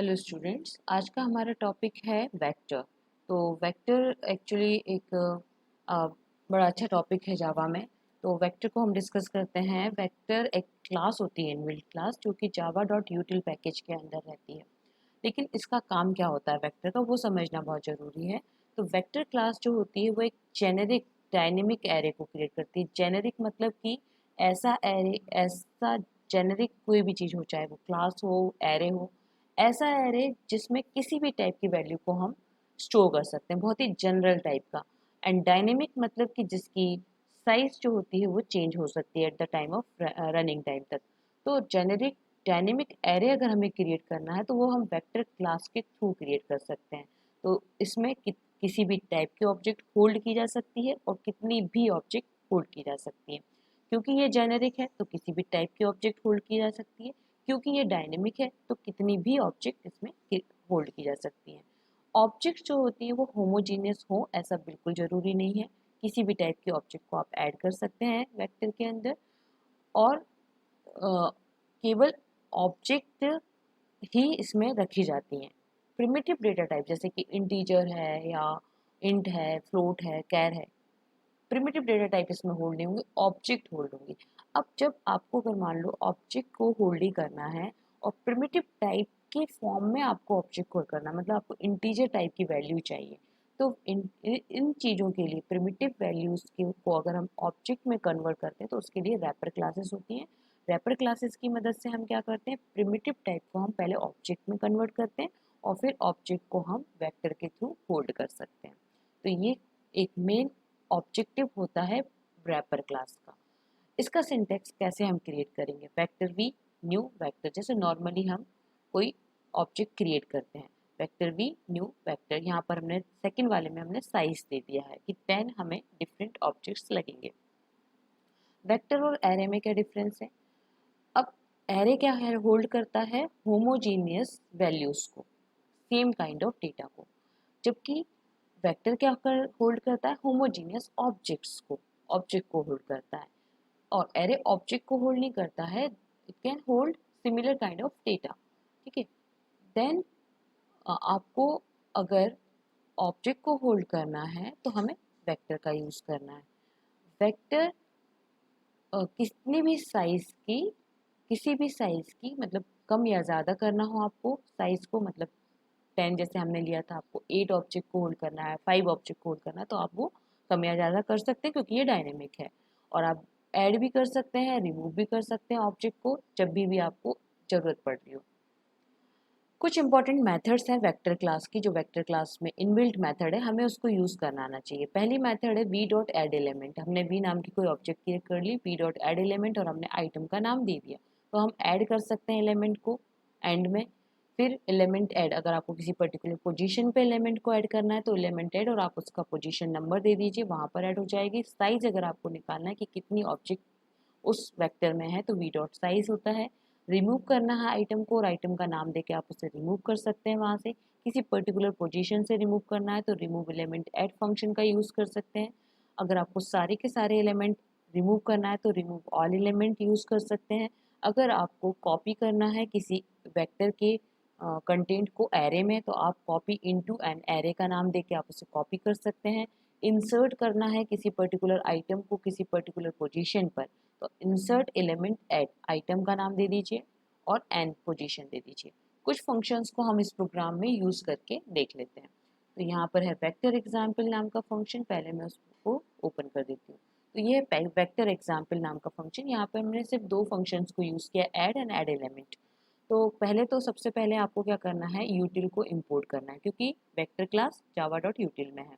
Hello students, आज का हमारा टॉपिक है वेक्टर। तो वेक्टर एक्चुअली एक बड़ा अच्छा टॉपिक है जावा में। तो वेक्टर को हम डिस्कस करते हैं। वेक्टर एक क्लास होती है, इनबिल्ट क्लास, जो कि जावा डॉट यूटिल पैकेज के अंदर रहती है। लेकिन इसका काम क्या होता है वेक्टर का, वो समझना बहुत ज़रूरी है। तो वेक्टर क्लास जो होती है वो एक जेनेरिक डायनेमिक एरे को क्रिएट करती है। जेनेरिक मतलब कि ऐसा एरे, ऐसा जेनेरिक कोई भी चीज़ हो, चाहे वो क्लास हो, एरे हो, ऐसा एरे जिसमें किसी भी टाइप की वैल्यू को हम स्टोर कर सकते हैं, बहुत ही जनरल टाइप का। एंड डायनेमिक मतलब कि जिसकी साइज जो होती है वो चेंज हो सकती है at the time of running time तक। तो जेनेरिक डायनेमिक एरे अगर हमें क्रिएट करना है तो वो हम वेक्टर क्लास के थ्रू क्रिएट कर सकते हैं। तो इसमें किसी भी टाइप की ऑब्जेक्ट होल्ड की जा सकती है और कितनी भी ऑब्जेक्ट होल्ड की जा सकती है। क्योंकि ये जेनेरिक है तो किसी भी टाइप की ऑब्जेक्ट होल्ड की जा सकती है। क्योंकि ये डायनेमिक है तो कितनी भी ऑब्जेक्ट इसमें होल्ड की जा सकती हैं। ऑब्जेक्ट जो होती है वो होमोजीनियस हो ऐसा बिल्कुल ज़रूरी नहीं है। किसी भी टाइप की ऑब्जेक्ट को आप ऐड कर सकते हैं वेक्टर के अंदर। और केवल ऑब्जेक्ट ही इसमें रखी जाती हैं। प्रिमिटिव डेटा टाइप जैसे कि इंटीजर है या इंट है, फ्लोट है, कैर है, प्रिमिटिव डेटा टाइप इसमें होल्ड नहीं होंगे, ऑब्जेक्ट होल्ड होंगे। अब जब आपको अगर मान लो ऑब्जेक्ट को होल्ड ही करना है और प्रिमिटिव टाइप के फॉर्म में आपको ऑब्जेक्ट होल्ड करना, मतलब आपको इंटीजर टाइप की वैल्यू चाहिए, तो इन चीज़ों के लिए प्रिमिटिव वैल्यूज़ के को अगर हम ऑब्जेक्ट में कन्वर्ट करते हैं तो उसके लिए रैपर क्लासेस होती हैं। रैपर क्लासेस की मदद से हम क्या करते हैं, प्रिमिटिव टाइप को हम पहले ऑब्जेक्ट में कन्वर्ट करते हैं और फिर ऑब्जेक्ट को हम वेक्टर के थ्रू होल्ड कर सकते हैं। तो ये एक मेन ऑब्जेक्टिव होता है रैपर क्लास का। इसका सिंटेक्स कैसे हम क्रिएट करेंगे, वेक्टर वी न्यू वेक्टर, जैसे नॉर्मली हम कोई ऑब्जेक्ट क्रिएट करते हैं, वेक्टर वी न्यू वेक्टर। यहाँ पर हमने सेकंड वाले में हमने साइज दे दिया है कि 10 हमें डिफरेंट ऑब्जेक्ट्स लगेंगे। वेक्टर और एरे में क्या डिफरेंस है? अब एरे क्या है, होल्ड करता है होमोजीनियस वैल्यूज को, सेम काइंड ऑफ डेटा को, जबकि वेक्टर क्या कर होल्ड करता है, होमोजीनियस ऑब्जेक्ट्स को, ऑब्जेक्ट को होल्ड करता है। और एरे ऑब्जेक्ट को होल्ड नहीं करता है, it can hold similar kind of data. ठीक है। देन आपको अगर ऑब्जेक्ट को होल्ड करना है तो हमें वेक्टर का यूज करना है। वेक्टर कितनी भी साइज की, किसी भी साइज की, मतलब कम या ज़्यादा करना हो आपको साइज को, मतलब 10 जैसे हमने लिया था, आपको 8 ऑब्जेक्ट को होल्ड करना है, 5 ऑब्जेक्ट को होल्ड करना है, तो आप वो कम या ज़्यादा कर सकते हैं क्योंकि ये डायनेमिक है। और आप ऐड भी कर सकते हैं, रिमूव भी कर सकते हैं ऑब्जेक्ट को जब भी आपको ज़रूरत पड़ रही हो। कुछ इंपॉर्टेंट मेथड्स हैं वेक्टर क्लास की, जो वेक्टर क्लास में इनबिल्ट मेथड है, हमें उसको यूज़ करना आना चाहिए। पहली मेथड है वी डॉट एड एलिमेंट। हमने वी नाम की कोई ऑब्जेक्ट क्रिएट कर ली, वी डॉट एड एलिमेंट, और हमने आइटम का नाम दे दिया, तो हम ऐड कर सकते हैं एलिमेंट को एंड में। फिर एलिमेंट ऐड, अगर आपको किसी पर्टिकुलर पोजीशन पे एलिमेंट को ऐड करना है तो एलिमेंट ऐड, और आप उसका पोजीशन नंबर दे दीजिए, वहाँ पर ऐड हो जाएगी। साइज अगर आपको निकालना है कि कितनी ऑब्जेक्ट उस वेक्टर में है तो वी डॉट साइज होता है। रिमूव करना है आइटम को और आइटम का नाम देके आप उसे रिमूव कर सकते हैं वहाँ से। किसी पर्टिकुलर पोजीशन से रिमूव करना है तो रिमूव एलिमेंट ऐड फंक्शन का यूज़ कर सकते हैं। अगर आपको सारे के सारे एलिमेंट रिमूव करना है तो रिमूव ऑल एलिमेंट यूज़ कर सकते हैं। अगर आपको कॉपी करना है किसी वेक्टर के कंटेंट को एरे में तो आप कॉपी इनटू एन एरे का नाम देके आप उसे कॉपी कर सकते हैं। इंसर्ट करना है किसी पर्टिकुलर आइटम को किसी पर्टिकुलर पोजीशन पर तो इंसर्ट एलिमेंट एट आइटम का नाम दे दीजिए और एन पोजीशन दे दीजिए। कुछ फंक्शंस को हम इस प्रोग्राम में यूज़ करके देख लेते हैं। तो यहाँ पर है वेक्टर एग्जाम्पल नाम का फंक्शन, पहले मैं उसको ओपन कर देती हूँ। तो ये है वेक्टर एग्जाम्पल नाम का फंक्शन। यहाँ पर हमने सिर्फ दो फंक्शंस को यूज़ किया, ऐड एंड ऐड एलिमेंट। तो पहले तो सबसे पहले आपको क्या करना है, यूटिल को इम्पोर्ट करना है क्योंकि वेक्टर क्लास जावा डॉट यूटिल में है।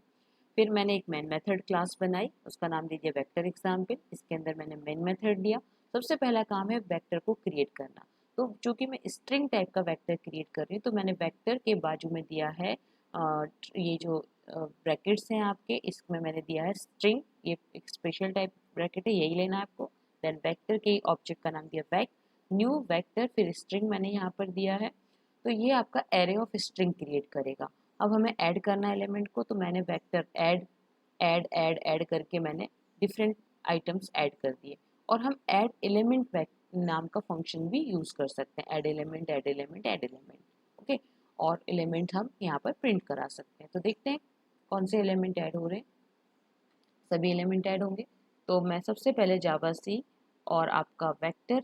फिर मैंने एक मेन मेथड क्लास बनाई, उसका नाम दे दिया वेक्टर एग्जाम्पल। इसके अंदर मैंने मेन मेथड दिया। सबसे पहला काम है वेक्टर को क्रिएट करना। तो चूंकि मैं स्ट्रिंग टाइप का वेक्टर क्रिएट कर रही हूँ तो मैंने वेक्टर के बाजू में दिया है ये जो ब्रैकेट्स हैं आपके, इसमें मैंने दिया है स्ट्रिंग। ये एक स्पेशल टाइप ब्रैकेट है, यही लेना है आपको। देन वेक्टर के ऑब्जेक्ट का नाम दिया वैक, न्यू वेक्टर, फिर स्ट्रिंग मैंने यहाँ पर दिया है। तो ये आपका एरे ऑफ स्ट्रिंग क्रिएट करेगा। अब हमें ऐड करना है एलिमेंट को, तो मैंने vector add add add add करके मैंने डिफरेंट आइटम्स ऐड कर दिए। और हम ऐड एलिमेंट नाम का फंक्शन भी यूज़ कर सकते हैं, add element add element add element. Okay. और एलिमेंट हम यहाँ पर प्रिंट करा सकते हैं। तो देखते हैं कौन से एलिमेंट ऐड हो रहे हैं। सभी एलिमेंट ऐड होंगे। तो मैं सबसे पहले जावा सी और आपका वेक्टर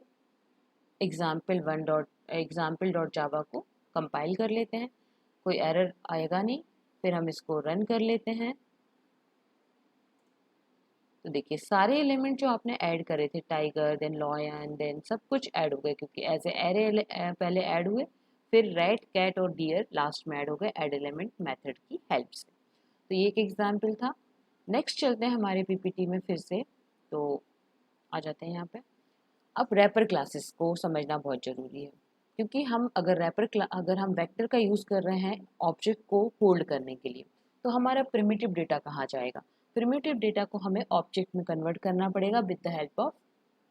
एग्जाम्पल डॉट जावा को कंपाइल कर लेते हैं। कोई एरर आएगा नहीं। फिर हम इसको रन कर लेते हैं। तो देखिए सारे एलिमेंट जो आपने ऐड करे थे, टाइगर देन लॉयन देन सब कुछ ऐड हो गए, क्योंकि एज ए एरे पहले ऐड हुए, फिर रैट कैट और डियर लास्ट में ऐड हो गए ऐड एलिमेंट मेथड की हेल्प से। तो ये एक एग्जाम्पल था। नेक्स्ट चलते हैं हमारे पीपीटी में फिर से। तो आ जाते हैं यहाँ पे। अब रैपर क्लासेस को समझना बहुत ज़रूरी है, क्योंकि हम अगर हम वेक्टर का यूज़ कर रहे हैं ऑब्जेक्ट को होल्ड करने के लिए, तो हमारा प्रिमिटिव डेटा कहाँ जाएगा? प्रिमिटिव डेटा को हमें ऑब्जेक्ट में कन्वर्ट करना पड़ेगा with the help of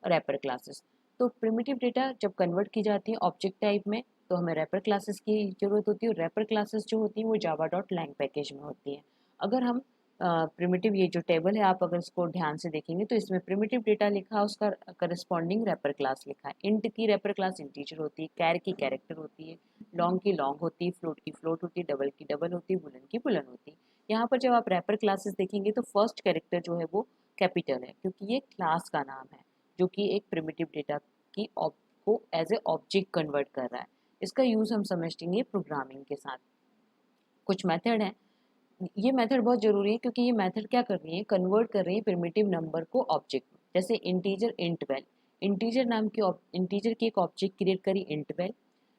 wrapper classes. तो प्रिमिटिव डेटा जब कन्वर्ट की जाती है ऑब्जेक्ट टाइप में, तो हमें रैपर क्लासेस की ज़रूरत होती है। और रैपर क्लासेस जो होती हैं वो जावा डॉट लैंग पैकेज में होती हैं। अगर हम प्रिमिटिव ये जो टेबल है आप अगर इसको ध्यान से देखेंगे तो इसमें प्रिमिटिव डेटा लिखा है, उसका करस्पॉन्डिंग रैपर क्लास लिखा है। इंट की रैपर क्लास इंटीजर होती है, कैर की कैरेक्टर होती है, लॉन्ग की लॉन्ग होती है, फ्लोट की फ्लोट होती है, डबल की डबल होती है, बुलन की बुलन होती है। यहाँ पर जब आप रैपर क्लासेस देखेंगे तो फर्स्ट कैरेक्टर जो है वो कैपिटल है, क्योंकि ये क्लास का नाम है जो कि एक प्रिमिटिव डेटा की को एज ए ऑब्जेक्ट कन्वर्ट कर रहा है। इसका यूज़ हम समझेंगे प्रोग्रामिंग के साथ। कुछ मेथड हैं। ये मेथड बहुत ज़रूरी है, क्योंकि ये मेथड क्या कर रही है, कन्वर्ट कर रही है प्रिमिटिव नंबर को ऑब्जेक्ट में। जैसे इंटीजर इंट वेल, इंटीजर की एक ऑब्जेक्ट क्रिएट करी इंट वेल।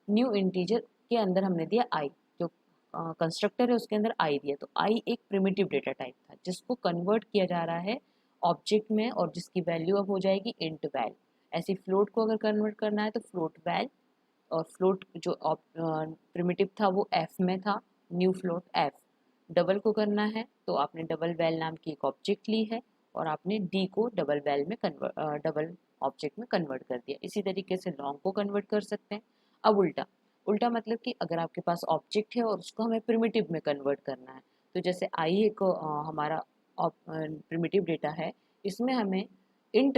न्यू इंटीजर के अंदर हमने दिया आई, जो कंस्ट्रक्टर है उसके अंदर आई दिया। तो आई एक प्रिमिटिव डेटा टाइप था जिसको कन्वर्ट किया जा रहा है ऑब्जेक्ट में, और जिसकी वैल्यू अब हो जाएगी इंट वैल। ऐसे फ्लोट को अगर कन्वर्ट करना है तो फ्लोट वैल, और फ्लोट जो प्रिमिटिव था वो एफ में था, न्यू फ्लोट एफ। डबल को करना है तो आपने डबल वैल नाम की एक ऑब्जेक्ट ली है और आपने डी को डबल वैल में डबल ऑब्जेक्ट में कन्वर्ट कर दिया। इसी तरीके से लॉन्ग को कन्वर्ट कर सकते हैं। अब उल्टा, उल्टा मतलब कि अगर आपके पास ऑब्जेक्ट है और उसको हमें प्रिमिटिव में कन्वर्ट करना है, तो जैसे आई एक हमारा प्रिमिटिव डेटा है, इसमें हमें इंट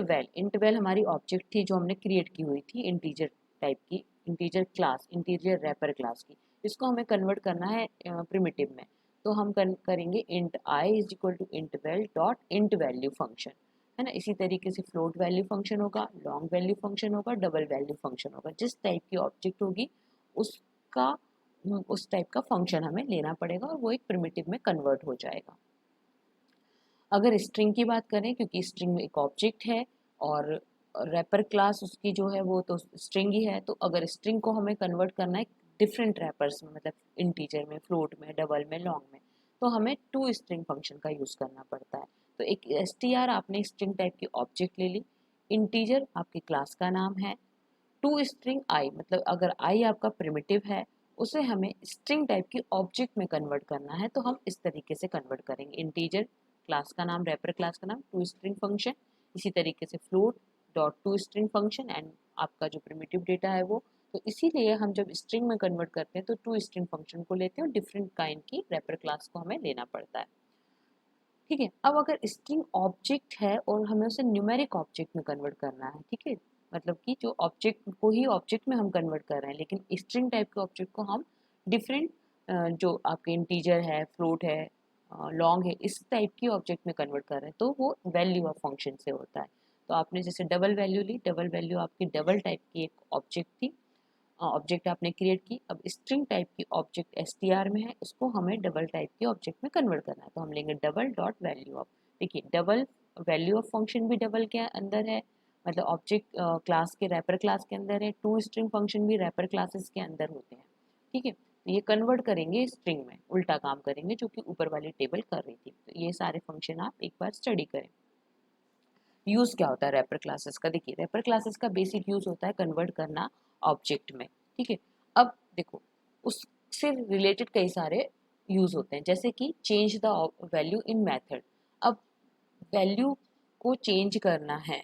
वेल हमारी ऑब्जेक्ट थी जो हमने क्रिएट की हुई थी इंटीजर टाइप की, इंटीजर रैपर क्लास की। इसको हमें कन्वर्ट करना है प्रिमिटिव में। तो हम करेंगे int I is equal to int val dot int value function, है ना। इसी तरीके से फ्लोट वैल्यू फंक्शन होगा, लॉन्ग वैल्यू फंक्शन होगा, डबल वैल्यू फंक्शन होगा। जिस टाइप की ऑब्जेक्ट होगी उसका उस टाइप का फंक्शन हमें लेना पड़ेगा और वो एक प्रिमिटिव में कन्वर्ट हो जाएगा। अगर स्ट्रिंग की बात करें, क्योंकि स्ट्रिंग एक ऑब्जेक्ट है और रैपर क्लास उसकी जो है वो तो स्ट्रिंग ही है, तो अगर स्ट्रिंग को हमें कन्वर्ट करना है डिफरेंट रैपर्स में, मतलब इंटीजर में, फ्लोट में, डबल में, लॉन्ग में, तो हमें टू स्ट्रिंग फंक्शन का यूज़ करना पड़ता है। तो एक str आपने स्ट्रिंग टाइप की ऑब्जेक्ट ले ली, इंटीजर आपकी क्लास का नाम है, टू स्ट्रिंग आई मतलब अगर आई आपका प्रिमिटिव है उसे हमें स्ट्रिंग टाइप की ऑब्जेक्ट में कन्वर्ट करना है, तो हम इस तरीके से कन्वर्ट करेंगे। इंटीजर क्लास का नाम, रैपर क्लास का नाम, टू स्ट्रिंग फंक्शन, इसी तरीके से float dot to string function and आपका जो प्रिमिटिव डेटा है वो। तो इसीलिए हम जब स्ट्रिंग में कन्वर्ट करते हैं तो टू स्ट्रिंग फंक्शन को लेते हैं और डिफरेंट काइंड की रैपर क्लास को हमें लेना पड़ता है। ठीक है। अब अगर स्ट्रिंग ऑब्जेक्ट है और हमें उसे न्यूमेरिक ऑब्जेक्ट में कन्वर्ट करना है, ठीक है, मतलब कि जो ऑब्जेक्ट को ही ऑब्जेक्ट में हम कन्वर्ट कर रहे हैं, लेकिन स्ट्रिंग टाइप के ऑब्जेक्ट को हम डिफरेंट जो आपके इंटीजर है, फ्लोट है, लॉन्ग है, इस टाइप की ऑब्जेक्ट में कन्वर्ट कर रहे हैं, तो वो वैल्यू ऑफ फंक्शन से होता है। तो आपने जैसे डबल वैल्यू ली, डबल वैल्यू आपकी डबल टाइप की एक ऑब्जेक्ट थी, ऑब्जेक्ट आपने क्रिएट की। अब स्ट्रिंग टाइप की ऑब्जेक्ट str में है, उसको हमें डबल टाइप की ऑब्जेक्ट में कन्वर्ट करना है, तो हम लेंगे डबल डॉट वैल्यू ऑफ। देखिए डबल वैल्यू ऑफ फंक्शन भी डबल के अंदर है, मतलब ऑब्जेक्ट क्लास के रैपर क्लास के अंदर है, टू स्ट्रिंग फंक्शन भी रैपर क्लासेस के अंदर होते हैं। ठीक है। तो ये कन्वर्ट करेंगे स्ट्रिंग में, उल्टा काम करेंगे जो कि ऊपर वाली टेबल कर रही थी। तो ये सारे फंक्शन आप एक बार स्टडी करें। यूज़ क्या होता है रैपर क्लासेस का? देखिए रैपर क्लासेस का बेसिक यूज़ होता है कन्वर्ट करना ऑब्जेक्ट में। ठीक है। अब देखो उससे रिलेटेड कई सारे यूज़ होते हैं, जैसे कि change the value in method. अब वैल्यू को चेंज करना है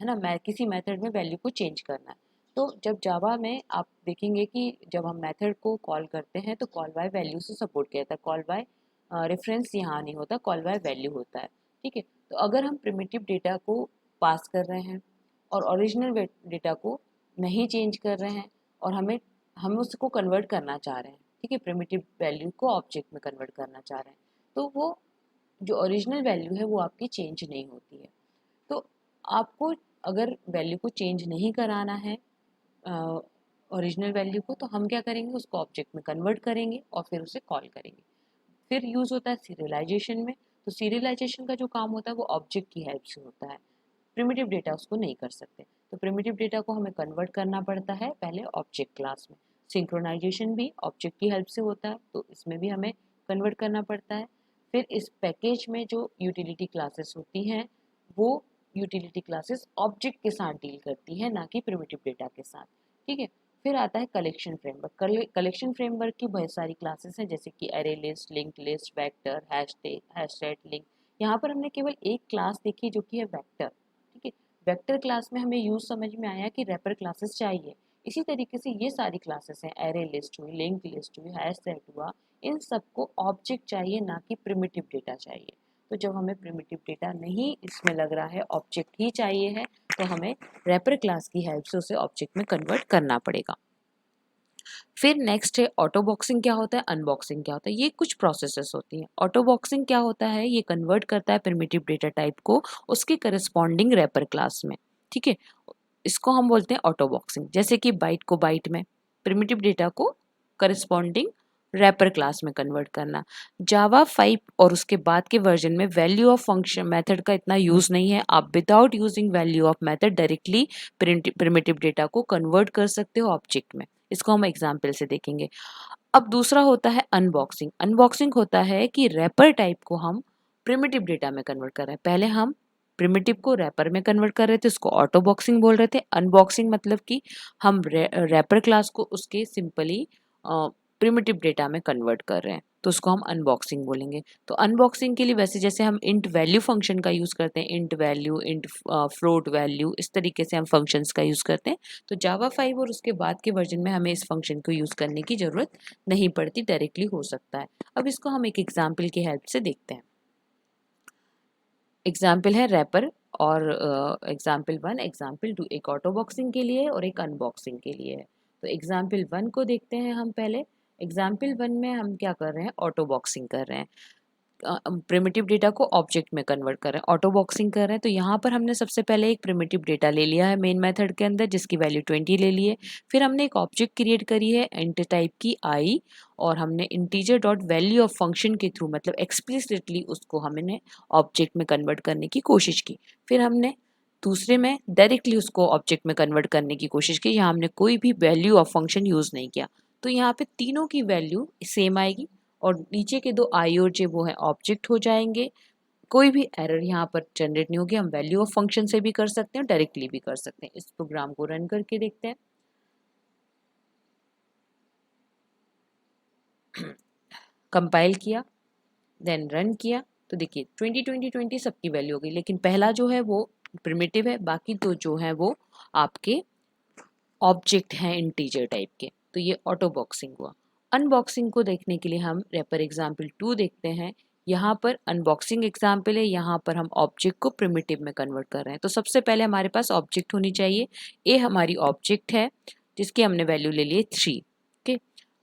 ना, मैं किसी मेथड में वैल्यू को चेंज करना है। तो जब जावा में आप देखेंगे कि जब हम मेथड को कॉल करते हैं तो कॉल बाय वैल्यू से सपोर्ट किया जाता है, कॉल बाय रेफरेंस यहाँ नहीं होता, कॉल बाय वैल्यू होता है। ठीक है। तो अगर हम प्रिमिटिव डेटा को पास कर रहे हैं और ओरिजिनल डेटा को नहीं चेंज कर रहे हैं और हमें हम उसको कन्वर्ट करना चाह रहे हैं, ठीक है, प्रिमिटिव वैल्यू को ऑब्जेक्ट में कन्वर्ट करना चाह रहे हैं, तो वो जो ओरिजिनल वैल्यू है वो आपकी चेंज नहीं होती है। तो आपको अगर वैल्यू को चेंज नहीं कराना है ओरिजिनल वैल्यू को, तो हम क्या करेंगे, उसको ऑब्जेक्ट में कन्वर्ट करेंगे और फिर उसे कॉल करेंगे। फिर यूज़ होता है सीरियलाइजेशन में। तो सीरियलाइजेशन का जो काम होता है वो ऑब्जेक्ट की हेल्प से होता है, प्रिमिटिव डेटा उसको नहीं कर सकते। तो प्रिमिटिव डेटा को हमें कन्वर्ट करना पड़ता है पहले ऑब्जेक्ट क्लास में। सिंक्रोनाइजेशन भी ऑब्जेक्ट की हेल्प से होता है, तो इसमें भी हमें कन्वर्ट करना पड़ता है। फिर इस पैकेज में जो यूटिलिटी क्लासेस होती हैं, वो यूटिलिटी क्लासेस ऑब्जेक्ट के साथ डील करती हैं, ना कि प्रिमिटिव डेटा के साथ, ठीक है। फिर आता है कलेक्शन फ्रेमवर्क। कलेक्शन फ्रेमवर्क की बहुत सारी क्लासेस हैं, जैसे कि array list, linked list, vector, hashtag link. यहाँ पर हमने केवल एक क्लास देखी जो कि है वेक्टर, ठीक है। वेक्टर क्लास में हमें यूज समझ में आया कि रैपर क्लासेस चाहिए। इसी तरीके से ये सारी क्लासेस हैं, एरे लिस्ट हुई, लिंक लिस्ट हुई, हैश सेट हुआ, इन सबको ऑब्जेक्ट चाहिए, ना कि प्रिमिटिव डेटा चाहिए। तो जब हमें प्रिमिटिव डेटा नहीं इसमें लग रहा है, ऑब्जेक्ट ही चाहिए है, तो हमें रैपर क्लास की हेल्प से उसे ऑब्जेक्ट में कन्वर्ट करना पड़ेगा। फिर नेक्स्ट है ऑटो बॉक्सिंग क्या होता है, अनबॉक्सिंग क्या होता है। ये कुछ प्रोसेसेस होती हैं। ऑटो बॉक्सिंग क्या होता है, ये कन्वर्ट करता है प्रिमिटिव डेटा टाइप को उसके करस्पॉन्डिंग रैपर क्लास में, ठीक है। इसको हम बोलते हैं ऑटो बॉक्सिंग। जैसे कि बाइट को बाइट में, प्रिमिटिव डेटा को करस्पॉन्डिंग रैपर क्लास में कन्वर्ट करना। जावा 5 और उसके बाद के वर्जन में वैल्यू ऑफ फंक्शन मेथड का इतना यूज नहीं है। आप without using value of method directly primitive data को कन्वर्ट कर सकते हो ऑब्जेक्ट में। इसको हम एग्जाम्पल से देखेंगे। अब दूसरा होता है अनबॉक्सिंग। अनबॉक्सिंग होता है कि रैपर टाइप को हम प्रिमिटिव डेटा में कन्वर्ट कर रहे हैं। पहले हम प्रिमिटिव को रैपर में कन्वर्ट कर रहे थे, उसको ऑटो बॉक्सिंग बोल रहे थे। अनबॉक्सिंग मतलब कि हम रैपर क्लास को उसके सिंपली प्रिमिटिव डेटा में कन्वर्ट कर रहे हैं, तो उसको हम अनबॉक्सिंग बोलेंगे। तो अनबॉक्सिंग के लिए वैसे जैसे हम इंट वैल्यू फंक्शन का यूज़ करते हैं, int value, int float value, इस तरीके से हम फंक्शंस का यूज़ करते हैं। तो जावा 5 और उसके बाद के वर्जन में हमें इस फंक्शन को यूज़ करने की ज़रूरत नहीं पड़ती, डायरेक्टली हो सकता है। अब इसको हम एक एग्जाम्पल की हेल्प से देखते हैं। एग्जाम्पल है रैपर और एग्जाम्पल 1, एग्जाम्पल 2, एक ऑटो बॉक्सिंग के लिए और एक अनबॉक्सिंग के लिए है। तो एग्जाम्पल 1 को देखते हैं हम पहले। एग्जाम्पल 1 में हम क्या कर रहे हैं, ऑटो बॉक्सिंग कर रहे हैं, प्रिमिटिव डेटा को ऑब्जेक्ट में कन्वर्ट कर रहे हैं, ऑटो बॉक्सिंग कर रहे हैं। तो यहाँ पर हमने सबसे पहले एक प्रिमिटिव डेटा ले लिया है मेन मेथड के अंदर, जिसकी वैल्यू 20 ले ली है। फिर हमने एक ऑब्जेक्ट क्रिएट करी है इंट टाइप की आई, और हमने integer dot value of function के थ्रू, मतलब एक्सप्लिसिटली उसको हमने ऑब्जेक्ट में कन्वर्ट करने की कोशिश की। फिर हमने दूसरे में डायरेक्टली उसको ऑब्जेक्ट में कन्वर्ट करने की कोशिश की, यहाँ हमने कोई भी वैल्यू ऑफ फंक्शन यूज़ नहीं किया। तो यहाँ पे तीनों की वैल्यू सेम आएगी, और नीचे के दो आई और जे वो है ऑब्जेक्ट हो जाएंगे। कोई भी एरर यहाँ पर जनरेट नहीं होगी। हम वैल्यू ऑफ फंक्शन से भी कर सकते हैं, डायरेक्टली भी कर सकते हैं। इस प्रोग्राम को रन करके देखते हैं। कंपाइल किया, देन रन किया, तो देखिए 20 20 20 सबकी वैल्यू हो गई, लेकिन पहला जो है वो प्रिमिटिव है, बाकी दो जो है वो आपके ऑब्जेक्ट हैं इंटीजर टाइप के। तो ये ऑटो बॉक्सिंग हुआ। अनबॉक्सिंग को देखने के लिए हम रैपर एग्जाम्पल 2 देखते हैं। यहाँ पर अनबॉक्सिंग एग्जाम्पल है, यहाँ पर हम ऑब्जेक्ट को प्रिमिटिव में कन्वर्ट कर रहे हैं। तो सबसे पहले हमारे पास ऑब्जेक्ट होनी चाहिए। ये हमारी ऑब्जेक्ट है जिसकी हमने वैल्यू ले ली है 3। ओके,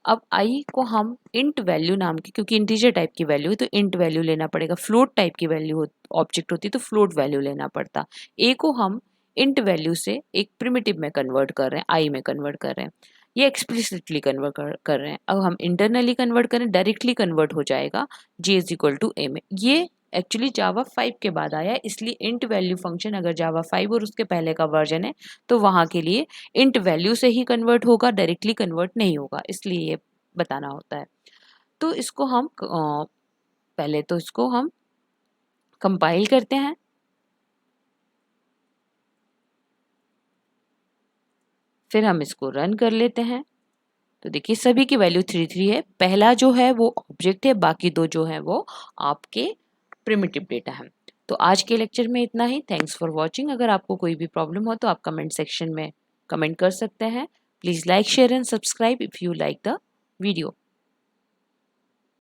अब आई को हम इंट वैल्यू नाम की, क्योंकि इंटीजर टाइप की वैल्यू है तो इंट वैल्यू लेना पड़ेगा। फ्लोट टाइप की वैल्यू ऑब्जेक्ट होती तो फ्लोट वैल्यू लेना पड़ता। ए को हम इंट वैल्यू से एक प्रिमिटिव में कन्वर्ट कर रहे हैं, आई में कन्वर्ट कर रहे हैं। ये एक्सप्लिसिटली कन्वर्ट कर रहे हैं। अब हम इंटरनली कन्वर्ट करें, डायरेक्टली कन्वर्ट हो जाएगा जे इज इक्वल टू ए में। ये एक्चुअली जावा 5 के बाद आया है, इसलिए इंट वैल्यू फंक्शन अगर जावा 5 और उसके पहले का वर्जन है तो वहाँ के लिए इंट वैल्यू से ही कन्वर्ट होगा, डायरेक्टली कन्वर्ट नहीं होगा, इसलिए ये बताना होता है। तो इसको हम पहले तो इसको हम कंपाइल करते हैं। फिर हम इसको रन कर लेते हैं। तो देखिए सभी की वैल्यू 3 है। पहला जो है वो ऑब्जेक्ट है, बाकी दो जो है वो आपके प्रिमिटिव डेटा है। तो आज के लेक्चर में इतना ही। Thanks for watching. अगर आपको कोई भी प्रॉब्लम हो तो आप कमेंट सेक्शन में कमेंट कर सकते हैं। Please like, share and subscribe if you like the video.